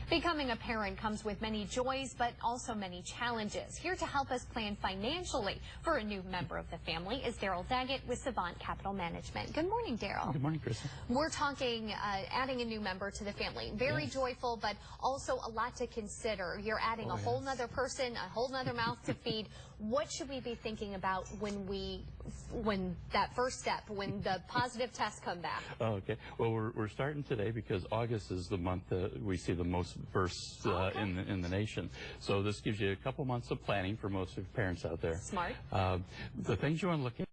Becoming a parent comes with many joys, but also many challenges. Here to help us plan financially for a new member of the family is Daryl Dagit with Savant Capital Management. Good morning, Daryl. Good morning, Kristen. We're talking adding a new member to the family. Very joyful, but also a lot to consider. You're adding a whole nother person, a whole nother mouth to feed. What should we be thinking about when that first step, when the positive tests come back? Okay. Well, we're starting today because August is the month that we see the most births in the nation. So this gives you a couple months of planning for most of your parents out there. Smart. The things you want to look at.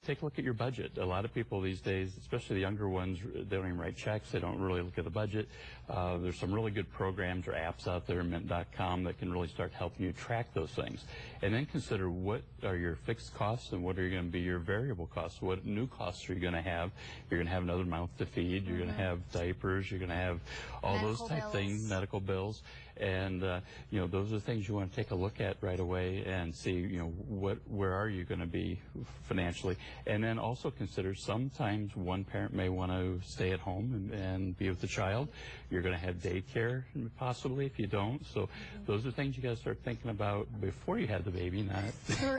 Take a look at your budget. A lot of people these days, especially the younger ones, they don't even write checks. They don't really look at the budget. There's some really good programs or apps out there, mint.com, that can really start helping you track those things. And then consider what are your fixed costs and what are going to be your variable costs. What new costs are you going to have? You're going to have another mouth to feed. You're going to have diapers. You're going to have all those type things, medical bills. And, those are the things you want to take a look at right away and see, where are you going to be financially? And then also consider sometimes one parent may want to stay at home and be with the child. You're going to have daycare possibly if you don't. So those are things you got to start thinking about before you have the baby, not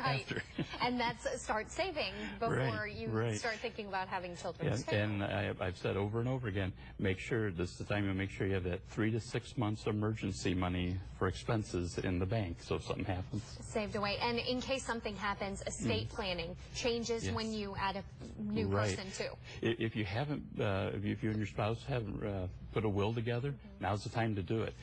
after. And that's start saving before you start thinking about having children. Yeah. And I've said over and over again, make sure this is the time you make sure you have that 3 to 6 months emergency money for expenses in the bank so if something happens. Saved away. And in case something happens, estate planning changes when you add a new person too. If you haven't, if you and your spouse haven't put a will together, now's the time to do it.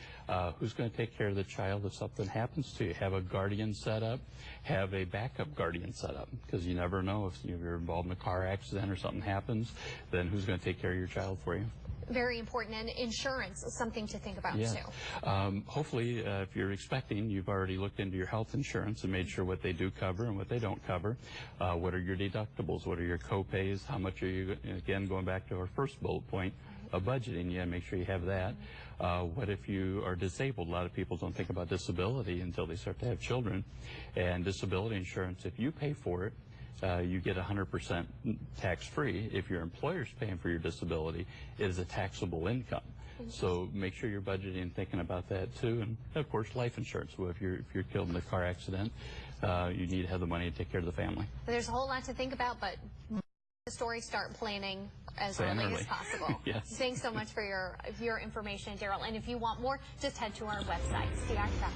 Who's going to take care of the child if something happens to you? Have a guardian set up. Have a backup guardian set up, because you never know if you're involved in a car accident or something happens, then who's going to take care of your child for you? Very important. And insurance is something to think about too. Hopefully, if you're expecting, you've already looked into your health insurance and made sure what they do cover and what they don't cover. What are your deductibles? What are your co-pays? How much are you, again, going back to our first bullet point of budgeting, make sure you have that. What if you are disabled? A lot of people don't think about disability until they start to have children. And disability insurance, if you pay for it, you get 100% tax-free. If your employer's paying for your disability, it is a taxable income. So make sure you're budgeting and thinking about that too. And of course, life insurance. Well, if you're killed in a car accident, you need to have the money to take care of the family. There's a whole lot to think about, but the story, start planning as early as possible. Yes. Thanks so much for your information, Daryl. And if you want more, just head to our website, CI.com.